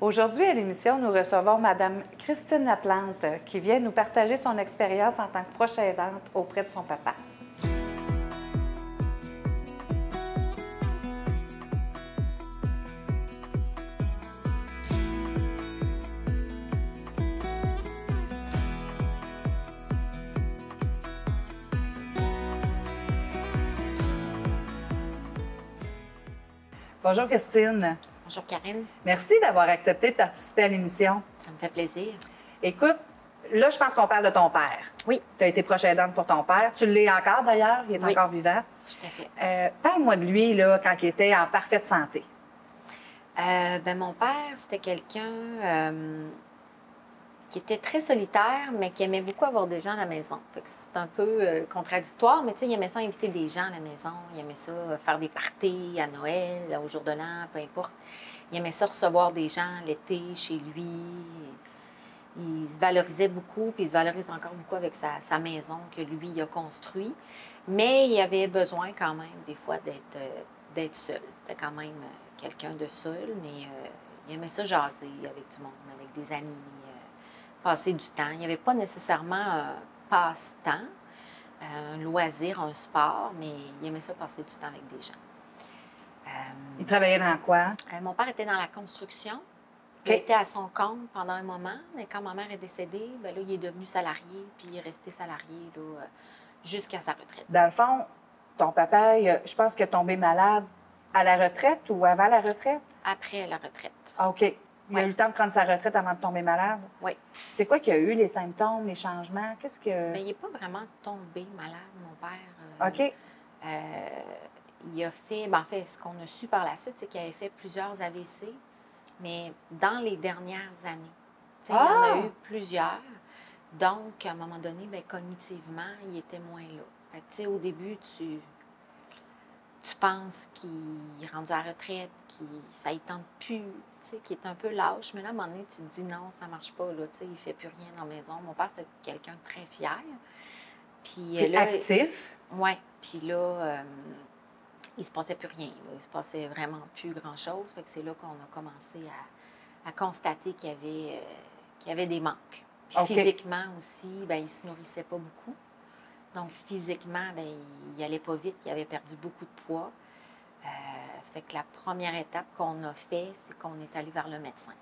Aujourd'hui, à l'émission, nous recevons Mme Christine Laplante qui vient nous partager son expérience en tant que proche aidante auprès de son papa. Bonjour Christine. Bonjour Karine. Merci d'avoir accepté de participer à l'émission. Ça me fait plaisir. Écoute, là, je pense qu'on parle de ton père. Oui. Tu as été proche aidante pour ton père. Tu l'es encore d'ailleurs, il est Oui. encore vivant. Tout à fait. Parle-moi de lui là, quand il était en parfaite santé. Mon père, c'était quelqu'un qui était très solitaire, mais qui aimait beaucoup avoir des gens à la maison. Fait que c'est un peu contradictoire, mais tu sais, il aimait ça inviter des gens à la maison. Il aimait ça faire des parties à Noël, au jour de l'an, peu importe. Il aimait ça recevoir des gens l'été chez lui. Il se valorisait beaucoup, puis il se valorise encore beaucoup avec sa maison que lui a construite. Mais il avait besoin quand même, des fois, d'être seul. C'était quand même quelqu'un de seul, mais il aimait ça jaser avec du monde, avec des amis, passer du temps. Il n'y avait pas nécessairement un passe-temps, un loisir, un sport, mais il aimait ça passer du temps avec des gens. Il travaillait dans quoi? Mon père était dans la construction. OK. Il était à son compte pendant un moment, mais quand ma mère est décédée, bien là, il est devenu salarié, puis il est resté salarié là, jusqu'à sa retraite. Dans le fond, ton papa, je pense qu'il est tombé malade à la retraite ou avant la retraite? Après la retraite. Ah, OK. Il a eu le temps de prendre sa retraite avant de tomber malade? Oui. C'est quoi qu'il y a eu, les symptômes, les changements? Qu'est-ce que... Mais il n'est pas vraiment tombé malade, mon père. OK. Il a fait, en fait, ce qu'on a su par la suite, c'est qu'il avait fait plusieurs AVC, mais dans les dernières années. Il y en a eu plusieurs. Donc, à un moment donné, cognitivement, il était moins là. Fait que, tu sais, au début, tu penses qu'il est rendu à la retraite, ça ne tente plus, qu'il est un peu lâche. Mais là, à un moment donné, tu te dis non, ça ne marche pas, là, il ne fait plus rien dans la maison. Mon père, c'était quelqu'un de très fier. Puis là, actif? Oui. Puis là, il se passait plus rien. Là. Il se passait vraiment plus grand-chose. Fait que c'est là qu'on a commencé à constater qu'il y avait des manques. Puis OK. physiquement aussi, il ne se nourrissait pas beaucoup. Donc, physiquement, il n'allait pas vite. Il avait perdu beaucoup de poids. Fait que la première étape qu'on a fait, c'est qu'on est allé vers le médecin,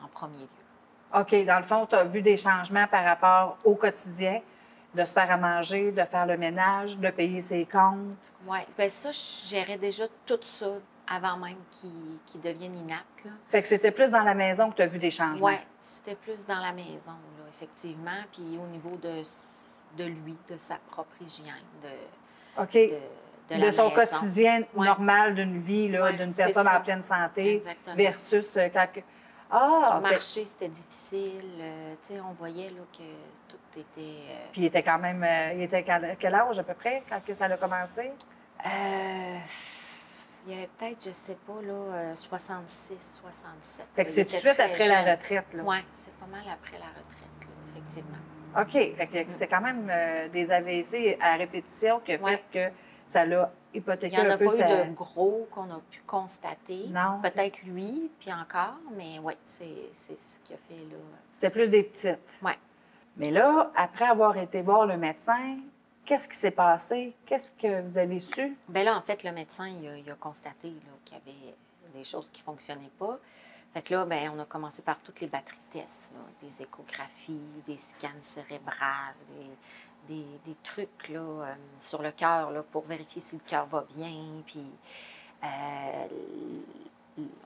en premier lieu. OK. Dans le fond, tu as vu des changements par rapport au quotidien, de se faire à manger, de faire le ménage, de payer ses comptes. Oui. Ça, je gérais déjà tout ça avant même qu'il devienne inapte. Là. Fait que c'était plus dans la maison que tu as vu des changements. Oui, c'était plus dans la maison, là, effectivement. Puis au niveau de lui, de sa propre hygiène, OK. de la son maison. quotidien Ouais. normal d'une vie, là, Ouais, d'une c'est personne ça. en pleine santé, Exactement. versus quand... Pour fait- marcher, c'était difficile. Tu sais, on voyait là, que tout était... Puis il était quand même... il était quel âge à peu près quand que ça a commencé? Il y avait peut-être, je ne sais pas, là, 66, 67. Fait que c'est tout de suite après la retraite, là. Oui, c'est pas mal après la retraite, là, effectivement. OK. Fait que c'est quand même des AVC à répétition qui a fait Ouais. que ça l'a Il hypothéqué n'y en un a peu. pas ça... eu de gros qu'on a pu constater. Non, Peut-être lui, puis encore, mais oui, c'est ce qu'il a fait là. C'était plus des petites. Oui. Mais là, après avoir été voir le médecin, qu'est-ce qui s'est passé? Qu'est-ce que vous avez su? Bien là, en fait, le médecin, il a constaté là, qu'il y avait des choses qui ne fonctionnaient pas. Fait que là, on a commencé par toutes les batteries de tests, là, des échographies, des scans cérébrales, des trucs là, sur le cœur là, pour vérifier si le cœur va bien. Puis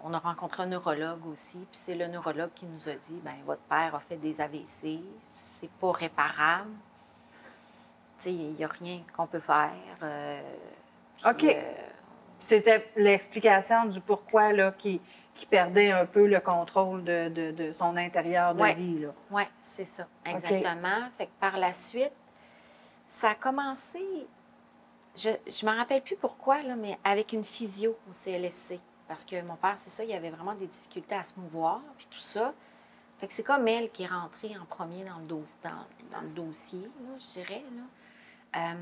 on a rencontré un neurologue aussi, puis c'est le neurologue qui nous a dit, votre père a fait des AVC, c'est pas réparable. Tu sais, il n'y a rien qu'on peut faire. Puis, OK. C'était l'explication du pourquoi là, qui perdait un peu le contrôle de son intérieur de vie. Là. Oui, c'est ça, exactement. Fait que par la suite, ça a commencé, je ne me rappelle plus pourquoi, là, mais avec une physio au CLSC. Parce que mon père, c'est ça, il avait vraiment des difficultés à se mouvoir, puis tout ça. Fait que c'est comme elle qui est rentrée en premier dans le dossier, là, je dirais. Là.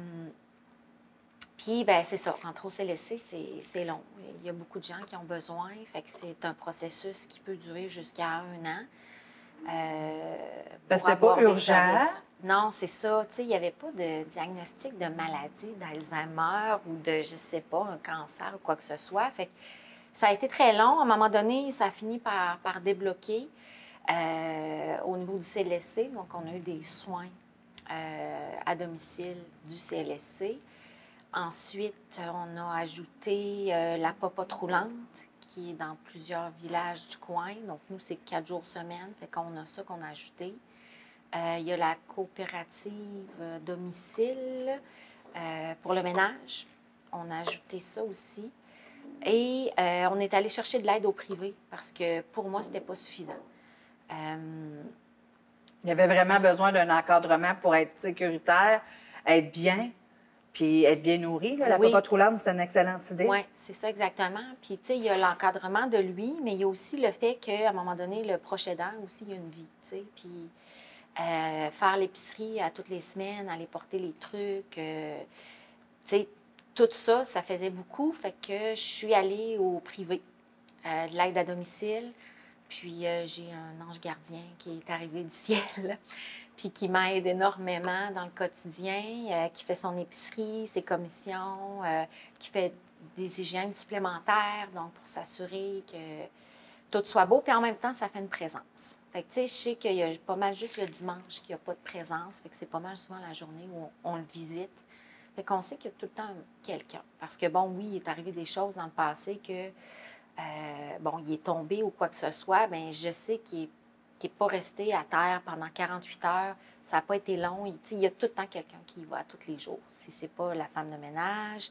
Puis, ben c'est ça. Rentrer au CLSC, c'est long. Il y a beaucoup de gens qui ont besoin. Fait que c'est un processus qui peut durer jusqu'à 1 an. Parce Pour que c'était pas avoir des urgent. services. Non, c'est ça. Tu sais, il n'y avait pas de diagnostic de maladie d'Alzheimer ou de, je sais pas, un cancer ou quoi que ce soit. Fait que ça a été très long. À un moment donné, ça a fini par débloquer au niveau du CLSC. Donc, on a eu des soins à domicile du CLSC. Ensuite, on a ajouté la popote roulante qui est dans plusieurs villages du coin. Donc, nous, c'est 4 jours semaine. Fait qu'on a ça qu'on a ajouté. Il y a la coopérative domicile pour le ménage. On a ajouté ça aussi. Et on est allé chercher de l'aide au privé parce que pour moi, c'était pas suffisant. Il y avait vraiment besoin d'un encadrement pour être sécuritaire, être bien, puis être bien nourri. Là. La Oui. popote roulante, c'est une excellente idée. Oui, c'est ça exactement. Puis, tu sais, il y a l'encadrement de lui, mais il y a aussi le fait qu'à un moment donné, le proche aidant aussi, il y a une vie, tu sais. Puis, faire l'épicerie à toutes les semaines, aller porter les trucs, tu sais, tout ça, ça faisait beaucoup. Fait que je suis allée au privé, de l'aide à domicile. Puis, j'ai un ange gardien qui est arrivé du ciel, puis qui m'aide énormément dans le quotidien, qui fait son épicerie, ses commissions, qui fait des hygiènes supplémentaires, donc pour s'assurer que tout soit beau. Puis en même temps, ça fait une présence. Fait que, tu sais, je sais qu'il y a pas mal juste le dimanche qu'il n'y a pas de présence. Fait que c'est pas mal souvent la journée où on le visite. Fait qu'on sait qu'il y a tout le temps quelqu'un. Parce que, bon, oui, il est arrivé des choses dans le passé que, bon, il est tombé ou quoi que ce soit, bien, je sais qu'il n'est pas resté à terre pendant 48 heures. Ça n'a pas été long. Il y a tout le temps quelqu'un qui y va tous les jours. Si ce n'est pas la femme de ménage,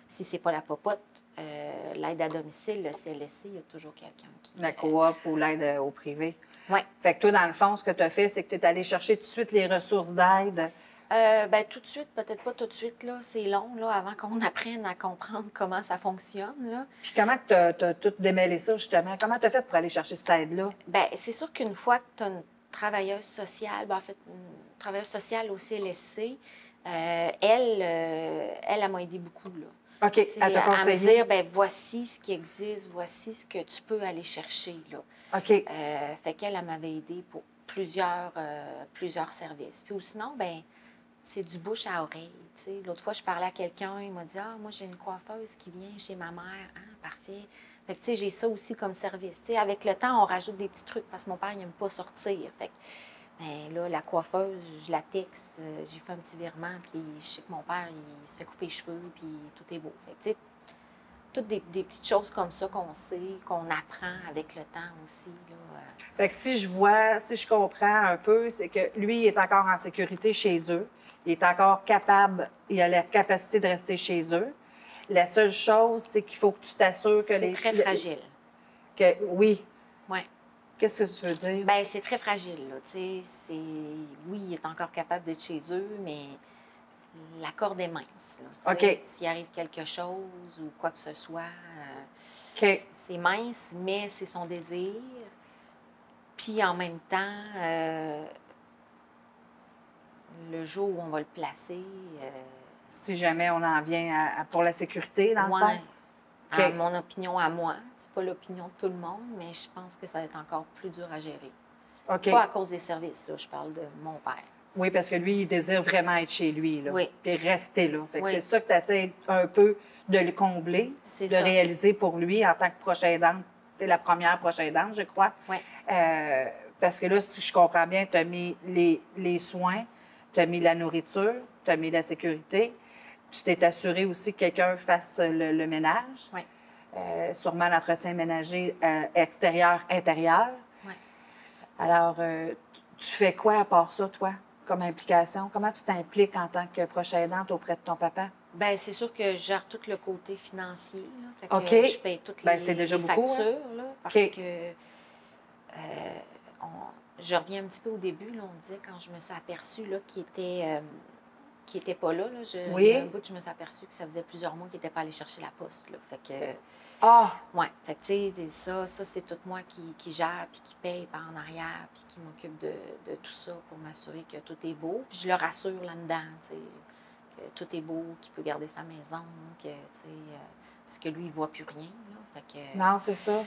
si ce n'est pas la popote, l'aide à domicile, le CLSC, il y a toujours quelqu'un qui... La coop ou l'aide au privé. Oui. Fait que toi, dans le fond, ce que tu as fait, c'est que tu es allé chercher tout de suite les ressources d'aide. Ben, tout de suite, peut-être pas tout de suite, là. C'est long, là, avant qu'on apprenne à comprendre comment ça fonctionne, là. Puis comment tu as tout démêlé ça, justement? Comment tu as fait pour aller chercher cette aide-là? Bien, c'est sûr qu'une fois que tu as une travailleuse sociale, ben, en fait, une travailleuse sociale au CLSC, elle m'a aidé beaucoup, là. OK, elle t'a À me conseillé. dire, ben voici ce qui existe, voici ce que tu peux aller chercher, là. OK. Fait qu'elle, elle m'avait aidé pour plusieurs services. Puis ou sinon, ben c'est du bouche à oreille. Tu sais. L'autre fois, je parlais à quelqu'un, il m'a dit « Ah, moi, j'ai une coiffeuse qui vient chez ma mère. Ah, parfait. » Fait que, tu sais, j'ai ça aussi comme service. Tu sais, avec le temps, on rajoute des petits trucs parce que mon père, il n'aime pas sortir. Fait que, ben là, la coiffeuse, je la texte, j'ai fait un petit virement, puis je sais que mon père, il se fait couper les cheveux, puis tout est beau. Fait que, tu sais, toutes des petites choses comme ça qu'on sait, qu'on apprend avec le temps aussi, là. Fait que si je comprends un peu, c'est que lui, il est encore en sécurité chez eux. Il est encore capable, il a la capacité de rester chez eux. La seule chose, c'est qu'il faut que tu t'assures que C'est très fragile. Oui. Oui. Qu'est-ce que tu veux dire? Bien, c'est très fragile, là. Tu sais, oui, il est encore capable d'être chez eux, mais la corde est mince, là. Tu sais, s'il arrive quelque chose ou quoi que ce soit, OK. c'est mince, mais c'est son désir. Puis en même temps, le jour où on va le placer... Si jamais on en vient pour la sécurité, dans le fond? À mon opinion à moi. C'est pas l'opinion de tout le monde, mais je pense que ça va être encore plus dur à gérer. OK. Pas à cause des services, là. Je parle de mon père. Oui, parce que lui, il désire vraiment être chez lui, là. Oui. Puis rester là. Fait que Oui. c'est ça que tu essaies un peu de le combler, C'est de ça. réaliser pour lui en tant que proche aidante. Tu es la première proche aidante, je crois. Oui. Parce que là, si je comprends bien, tu as mis les soins, tu as mis la nourriture, tu as mis la sécurité. Tu t'es assuré aussi que quelqu'un fasse le ménage. Oui. Sûrement l'entretien ménager extérieur, intérieur. Oui. Alors, tu fais quoi à part ça, toi, comme implication? Comment tu t'impliques en tant que proche aidante auprès de ton papa? Bien, c'est sûr que je gère tout le côté financier. Là. Fait que OK. je paye toutes Bien, c'est déjà les beaucoup, factures. hein? Là, parce OK. que je reviens un petit peu au début. Là, on disait quand je me suis aperçue là, qu'il était pas là. Oui. Il y a un bout que je me suis aperçue que ça faisait plusieurs mois qu'il n'était pas allé chercher la poste. Là. Fait que... Ah! Oui. Fait que, tu sais, ça c'est tout moi qui gère, puis qui paye par en arrière, puis qui m'occupe de tout ça pour m'assurer que tout est beau. Je le rassure là-dedans, tu sais. que tout est beau, qu'il peut garder sa maison, que, tu sais, parce que lui, il ne voit plus rien. Là, fait que, Non, c'est ça.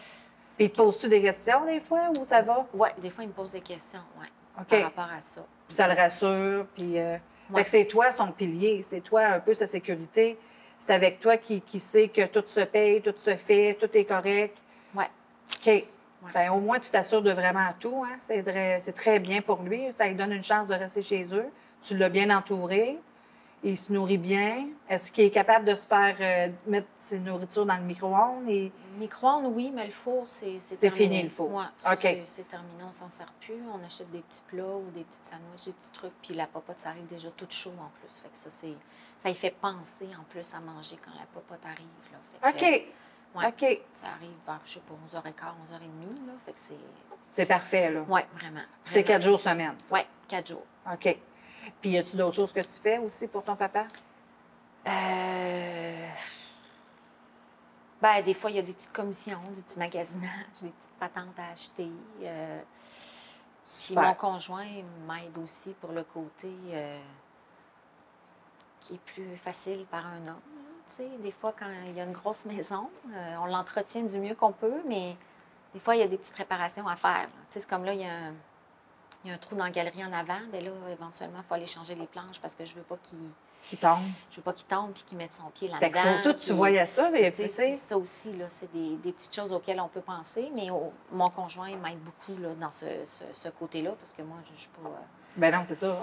Puis, te poses-tu des questions des fois ou ça va? Oui, des fois, il me pose des questions, ouais, OK. par rapport à ça. Puis ça le rassure. Puis, Ouais. fait que c'est toi son pilier. C'est toi un peu sa sécurité. C'est avec toi qui sait que tout se paye, tout se fait, tout est correct. Oui. OK. Bien, au moins, tu t'assures de vraiment tout. Hein? C'est très bien pour lui. Ça lui donne une chance de rester chez eux. Tu l'as bien entouré. Il se nourrit bien. Est-ce qu'il est capable de se faire mettre ses nourritures dans le micro-ondes? Micro-ondes, oui, mais le four, c'est C'est terminé. fini, le four. Ouais, OK. c'est terminé, on s'en sert plus. On achète des petits plats ou des petites sandwichs, des petits trucs, puis la popote, ça arrive déjà tout chaud en plus. Fait que ça y fait penser en plus à manger quand la popote arrive. Là. Fait que, OK. ouais, OK. ça arrive vers, je sais pas, 11h15, 11h30, là. Fait que C'est parfait, là. oui, vraiment. Puis c'est 4 jours semaine, ça? Oui, 4 jours. OK. Puis y a-tu d'autres choses que tu fais aussi pour ton papa? Ben, des fois, il y a des petites commissions, des petits magasinages, des petites patentes à acheter. Puis mon conjoint m'aide aussi pour le côté qui est plus facile par un homme. Tu sais, des fois, quand il y a une grosse maison, on l'entretient du mieux qu'on peut, mais des fois, il y a des petites réparations à faire. Tu sais, c'est comme là, il y a un trou dans la galerie en avant. Bien là, éventuellement, il faut aller changer les planches parce que je veux pas Qui tombe. Je veux pas qu'il tombe puis qu'il mette son pied là-dedans. Fait qu'il faut tout, tu voyais ça, mais tu sais. C'est ça aussi, là, c'est des petites choses auxquelles on peut penser, mais mon conjoint m'aide beaucoup là, dans ce côté-là, parce que moi, je ne suis pas... Ben non, c'est ça.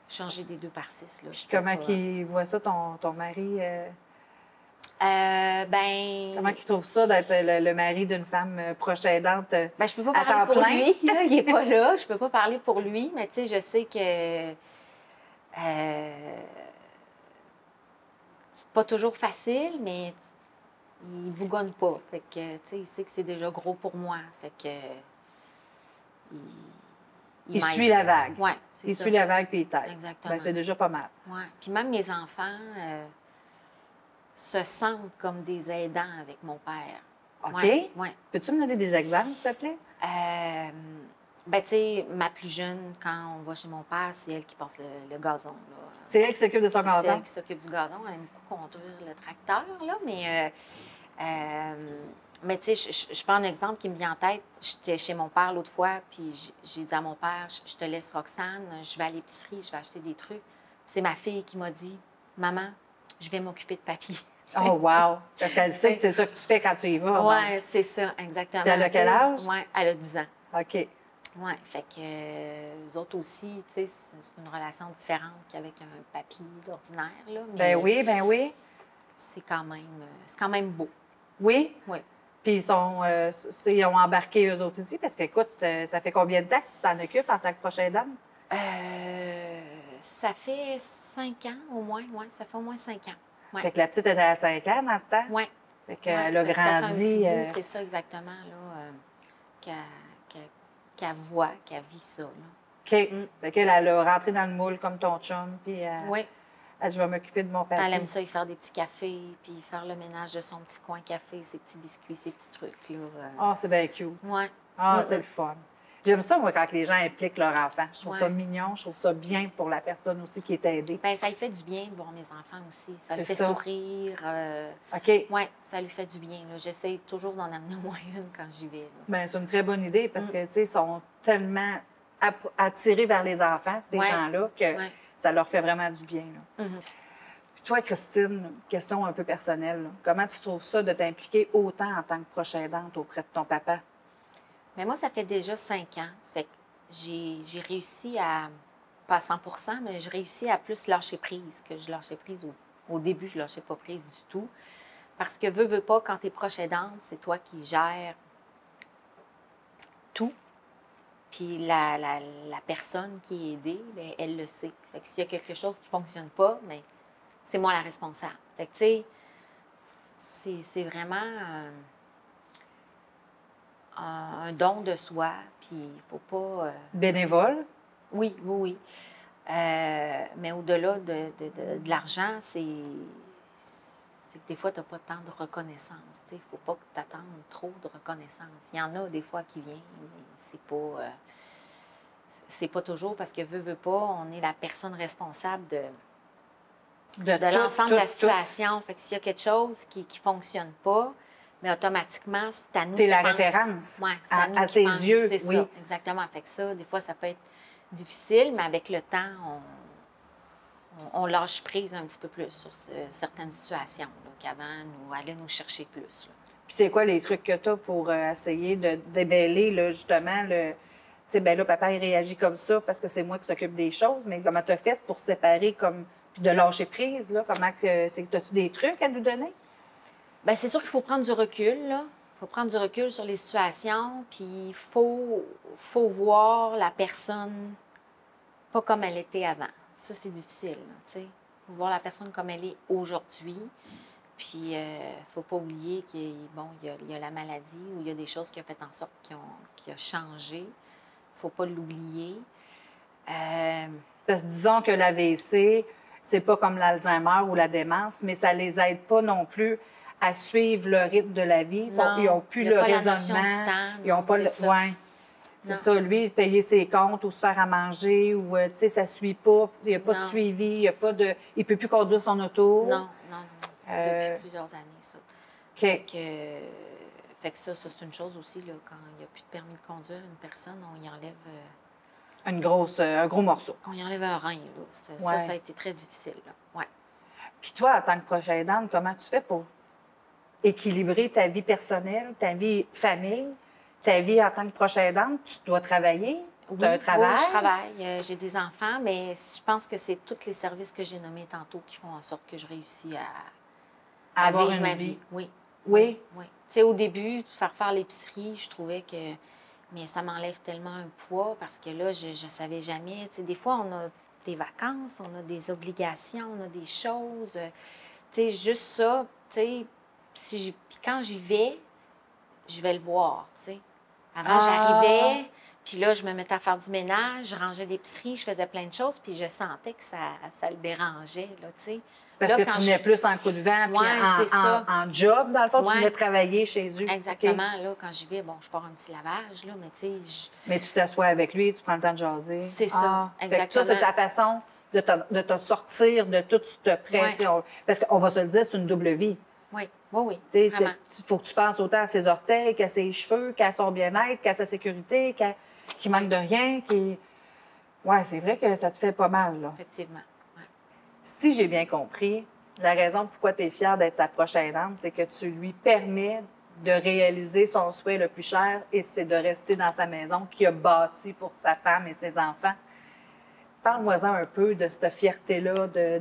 changer des 2 par 6. Là, Puis comment qu'il voit ça, ton mari? Comment il trouve ça d'être le mari d'une femme proche aidante Ben, je peux pas à parler temps pour plein? lui, là, il n'est pas là, je peux pas parler pour lui, mais tu sais, je sais que c'est pas toujours facile, mais il bougonne pas. Fait que, tu sais, il sait que c'est déjà gros pour moi. Fait que, Il m'aide. suit la vague. Oui, c'est Il ça. suit la vague puis il t'aide. Exactement. Ben, c'est déjà pas mal. Ouais. Puis même mes enfants se sentent comme des aidants avec mon père. OK. Ouais, ouais. Peux-tu me donner des exemples, s'il te plaît? Ben, tu sais, ma plus jeune, quand on va chez mon père, c'est elle qui passe le gazon. Là. C'est elle qui s'occupe de son C'est gazon? elle qui s'occupe du gazon. Elle aime beaucoup conduire le tracteur, là, mais tu sais, je prends un exemple qui me vient en tête. J'étais chez mon père l'autre fois, puis j'ai dit à mon père, je te laisse Roxane, je vais à l'épicerie, je vais acheter des trucs. Puis c'est ma fille qui m'a dit, maman, je vais m'occuper de papy. Oh, wow! Parce qu'elle sait que c'est ça que tu fais quand tu y vas. Oui, c'est ça, exactement. Puis elle a quel âge? Oui, elle a 10 ans. OK. Oui, fait que eux autres aussi, tu sais, c'est une relation différente qu'avec un papy d'ordinaire, là. Mais Ben oui. c'est quand même beau. Oui? Oui. Puis ils ont embarqué eux autres aussi, parce qu'écoute, ça fait combien de temps que tu t'en occupes en tant que prochaine dame? Ça fait 5 ans au moins, oui, ça fait au moins 5 ans. Ouais. Fait que la petite était à 5 ans dans le temps? Oui. Fait qu'elle a Fait que ça fait un grandi. petit bout, c'est ça exactement, là, qu'elle voit, qu'elle vit ça, là. OK. Fait qu'elle a rentré dans le moule comme ton chum, puis Oui. elle, je vais m'occuper de mon papa. Elle aime ça, y faire des petits cafés, puis faire le ménage de son petit coin café, ses petits biscuits, ses petits trucs, là. Ah, c'est bien cute. Oui. Ah, c'est le fun. J'aime ça, moi, quand les gens impliquent leur enfant. Je trouve ça Ouais. mignon, je trouve ça bien pour la personne aussi qui est aidée. Bien, ça lui fait du bien de voir mes enfants aussi. Ça lui C'est fait ça. sourire. OK. Oui, ça lui fait du bien, là. J'essaie toujours d'en amener au moins une quand j'y vais, là. Bien, c'est une très bonne idée parce que, tu sais, ils sont tellement attirés vers les enfants, ces Ouais. gens-là, que Ouais. ça leur fait vraiment du bien, là. Mhm. Puis toi, Christine, question un peu personnelle, là. Comment tu trouves ça de t'impliquer autant en tant que proche aidante auprès de ton papa? Mais moi, ça fait déjà 5 ans. Fait que j'ai réussi à, pas à 100 mais j'ai réussi à plus lâcher prise que je lâchais prise au début, je lâchais pas prise du tout. Parce que veux pas, quand tu es proche aidante, c'est toi qui gères tout. Puis la personne qui est aidée, bien, elle le sait. Fait que s'il y a quelque chose qui ne fonctionne pas, bien, c'est moi la responsable. Fait que, tu sais, c'est vraiment un don de soi, puis il faut pas... Bénévole? Oui, oui, oui. Mais au-delà de l'argent, c'est que des fois, tu n'as pas tant de reconnaissance. Il ne faut pas que tu attendes trop de reconnaissance. Il y en a des fois qui viennent, mais c'est pas toujours parce que veut pas, on est la personne responsable de l'ensemble de la situation. Fait que s'il y a quelque chose qui ne fonctionne pas, mais automatiquement, c'est à nous T'es qui la pense. référence Ouais, c'est à nous à qui ses pense. yeux, C'est oui. ça, exactement. Fait que ça, des fois, ça peut être difficile, mais avec le temps, on lâche prise un petit peu plus sur certaines situations là, qu'avant, nous allait nous chercher plus. Là. Puis c'est quoi les trucs que tu as pour essayer de démêler, là, justement, le... Tu sais, ben là, papa, il réagit comme ça parce que c'est moi qui s'occupe des choses, mais comment tu as fait pour séparer comme... puis de lâcher prise, là? Comment que... As-tu des trucs à nous donner? Bien, c'est sûr qu'il faut prendre du recul, là. Il faut prendre du recul sur les situations, puis faut voir la personne pas comme elle était avant. Ça, c'est difficile, tu sais. Il faut voir la personne comme elle est aujourd'hui. Puis, faut pas oublier qu'il bon, y a la maladie ou il y a des choses qui ont fait en sorte qui ont changé. Faut pas l'oublier. Parce que disons que l'AVC, c'est pas comme l'Alzheimer ou la démence, mais ça les aide pas non plus à suivre le rythme de la vie. Non, Ils n'ont plus il y a le pas la notion raisonnement. du temps, Ils n'ont non, pas c'est le. ça. Ouais. C'est Non. ça, lui, payer ses comptes ou se faire à manger ou, tu sais, ça suit pas. Il n'y a pas de Non. suivi, il y a pas de. Il peut plus conduire son auto. Non. Depuis plusieurs années, ça. OK. Fait que ça, c'est une chose aussi, là, quand il n'y a plus de permis de conduire, une personne, on y enlève... Un gros morceau. on y enlève un rein, là. Ça, Ouais. ça a été très difficile, là. Ouais. Puis toi, en tant que proche aidante, comment tu fais pour équilibrer ta vie personnelle, ta vie famille, ta vie en tant que proche aidante? Tu dois travailler? Tu as un travail? Oui, je travaille. J'ai des enfants, mais je pense que c'est tous les services que j'ai nommés tantôt qui font en sorte que je réussis à Avoir vivre une ma vie. Oui. Oui. Oui. Tu sais, au début, faire l'épicerie, je trouvais que... Mais ça m'enlève tellement un poids parce que là, je ne savais jamais. Tu sais, des fois, on a des vacances, on a des obligations, on a des choses. Tu sais, juste ça, tu sais, puis quand j'y vais, je vais le voir, tu sais. Avant, j'arrivais, puis là, je me mettais à faire du ménage, je rangeais l'épicerie, je faisais plein de choses, puis je sentais que ça le dérangeait, là, tu sais. Parce Là, que quand tu venais plus en coup de vent, puis Ouais, c'est ça. en job, dans le fond, tu Ouais. venais travailler chez eux. Exactement, OK. là, quand j'y vais, bon, je pars un petit lavage, là, mais tu sais, Mais tu t'assois avec lui, tu prends le temps de jaser. C'est ça, Fait que ça, c'est exactement. ta façon de te sortir de toute cette pression. Parce qu'on va se le dire, c'est une double vie. oui, oui, Il vraiment. faut que tu penses autant à ses orteils qu'à ses cheveux, qu'à son bien-être, qu'à sa sécurité, qu'il manque de rien. Oui, c'est vrai que ça te fait pas mal, là. Effectivement. Ouais. Si j'ai bien compris, la raison pourquoi tu es fière d'être sa proche aidante, c'est que tu lui permets de réaliser son souhait le plus cher et c'est de rester dans sa maison qu'il a bâtie pour sa femme et ses enfants. Parle-moi-en un peu de cette fierté-là de...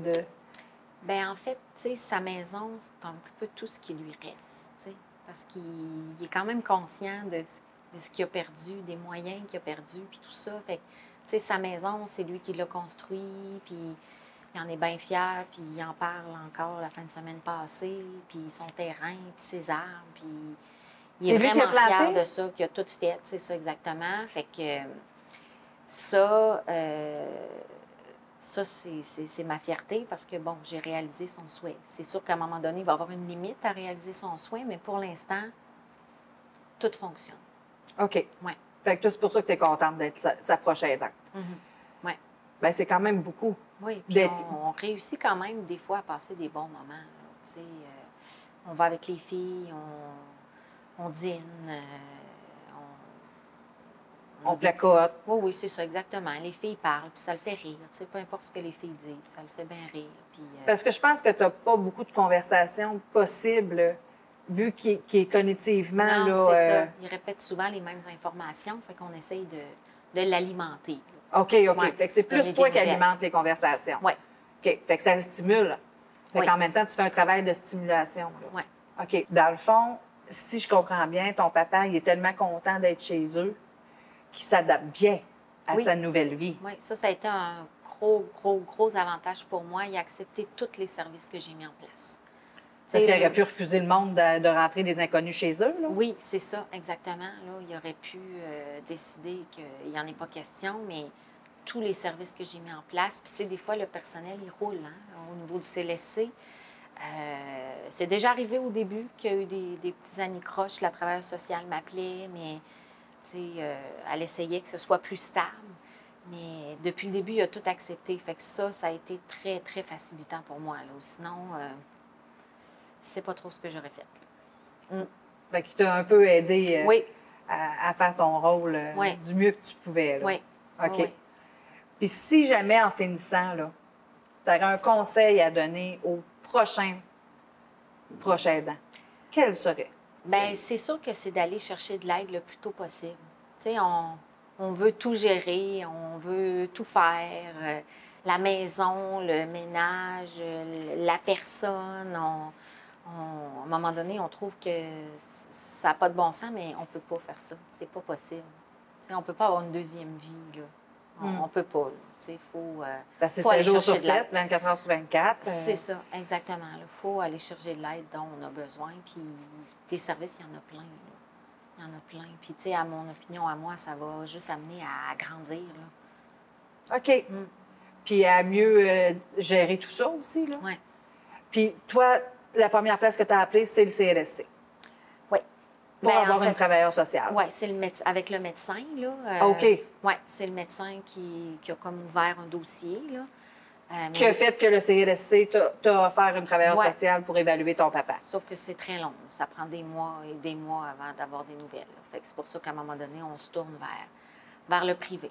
Bien, en fait, tu sais, sa maison, c'est un petit peu tout ce qui lui reste, tu sais, parce qu'il est quand même conscient de ce qu'il a perdu, des moyens qu'il a perdus, puis tout ça. Fait que, tu sais, sa maison, c'est lui qui l'a construit, puis il en est bien fier, puis il en parle encore la fin de semaine passée, puis son terrain, puis ses arbres, puis il C'est est lui qui a vraiment fier planté? de ça, qu'il a tout fait, c'est ça exactement. Fait que ça, c'est ma fierté parce que, bon, j'ai réalisé son souhait. C'est sûr qu'à un moment donné, il va y avoir une limite à réaliser son souhait, mais pour l'instant, tout fonctionne. OK. Oui. Fait que toi, c'est pour ça que tu es contente d'être sa proche aidante. Oui. Bien, c'est quand même beaucoup. Oui, puis D'être- on réussit quand même des fois à passer des bons moments. Là, tu sais, on va avec les filles, on dîne, On a des placote. petits- Oui, c'est ça, exactement. Les filles parlent, puis ça le fait rire. Tu sais, peu importe ce que les filles disent, ça le fait bien rire. Puis, Parce que je pense que tu n'as pas beaucoup de conversations possibles, vu qu'il est cognitivement, non, là... c'est ça. Ils répètent souvent les mêmes informations, fait qu'on essaye de l'alimenter. là. OK, OK. Ouais, Fait que c'est se donner plus toi des qui nouvelles. alimente les conversations. Oui, OK. Fait que ça le stimule. Fait Oui. qu'en même temps, tu fais un travail de stimulation, là. oui. OK. Dans le fond, si je comprends bien, ton papa, il est tellement content d'être chez eux qu'il s'adapte bien à Oui. sa nouvelle vie. Oui, ça a été un gros avantage pour moi. Il a accepté tous les services que j'ai mis en place. Parce qu'il Tu sais, aurait pu refuser le monde de rentrer des inconnus chez eux, là. Oui, c'est ça, exactement. Là, il aurait pu décider qu'il n'y en ait pas question, mais tous les services que j'ai mis en place, puis tu sais, des fois, le personnel, il roule hein, au niveau du CLSC. C'est déjà arrivé au début qu'il y a eu des petits anicroches. La travailleuse sociale m'appelait, mais tu sais, elle essayait que ce soit plus stable. Mais depuis le début, il a tout accepté. Fait que ça a été très, très facilitant pour moi. Là. Sinon, c'est pas trop ce que j'aurais fait. Fait qu'il t'a un peu aidé Oui, à faire ton rôle Oui. du mieux que tu pouvais. Là. oui. OK. Oui. Puis si jamais, en finissant, tu aurais un conseil à donner au prochain aidant, quel serait? Bien, c'est sûr que c'est d'aller chercher de l'aide le plus tôt possible. Tu sais, on veut tout gérer, on veut tout faire. La maison, le ménage, la personne. À un moment donné, on trouve que ça n'a pas de bon sens, mais on ne peut pas faire ça. C'est pas possible. Tu sais, on ne peut pas avoir une deuxième vie. Là. On ne peut pas. Il faut, C'est faut aller 7 jours sur chercher de l'aide. 7, 24 heures sur 24. C'est ça, exactement. Il faut aller chercher de l'aide dont on a besoin. Puis des services, il y en a plein. Là. Il y en a plein. Puis, tu sais, à mon opinion, à moi, ça va juste amener à grandir. Là. OK. Puis à mieux gérer tout ça aussi. Là. Oui. Puis toi, la première place que tu as appelée, c'est le CLSC. Oui. Pour avoir une travailleuse sociale. Oui, c'est avec le médecin. Là, OK. Oui, c'est le médecin qui a comme ouvert un dossier. Là. Qui a fait que le CLSC t'a offert une travailleuse sociale pour évaluer ton papa. Sauf que c'est très long. Ça prend des mois et des mois avant d'avoir des nouvelles. Là. Fait que c'est pour ça qu'à un moment donné, on se tourne vers le privé.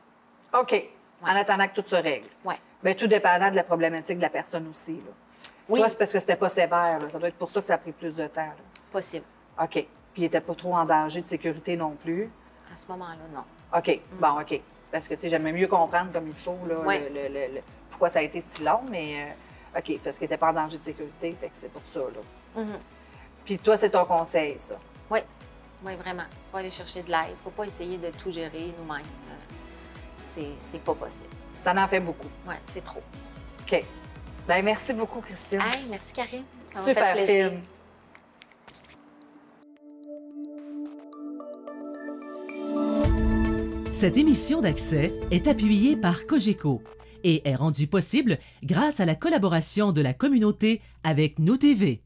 OK. Ouais. En attendant que tout se règle. Oui. Bien, tout dépendant de la problématique de la personne aussi. Là. Oui. Toi, c'est parce que c'était pas sévère. Là. Ça doit être pour ça que ça a pris plus de temps. Là. Possible. OK. Puis il n'était pas trop en danger de sécurité non plus. À ce moment-là, non. OK. Bon, OK. Parce que, tu sais, j'aimerais mieux comprendre comme il faut là, pourquoi ça a été si long, mais OK, parce qu'il n'était pas en danger de sécurité, fait que c'est pour ça, là. Puis toi, c'est ton conseil, ça? Oui. Oui, vraiment. Il faut aller chercher de l'aide. Il ne faut pas essayer de tout gérer nous-mêmes. C'est pas possible. Ça en fait beaucoup. Oui, c'est trop. OK. Bien, merci beaucoup, Christine. Hey, merci, Karine. Ça m'a Super fait plaisir. film. Cette émission d'Accès est appuyée par Cogeco et est rendue possible grâce à la collaboration de la communauté avec Nous TV.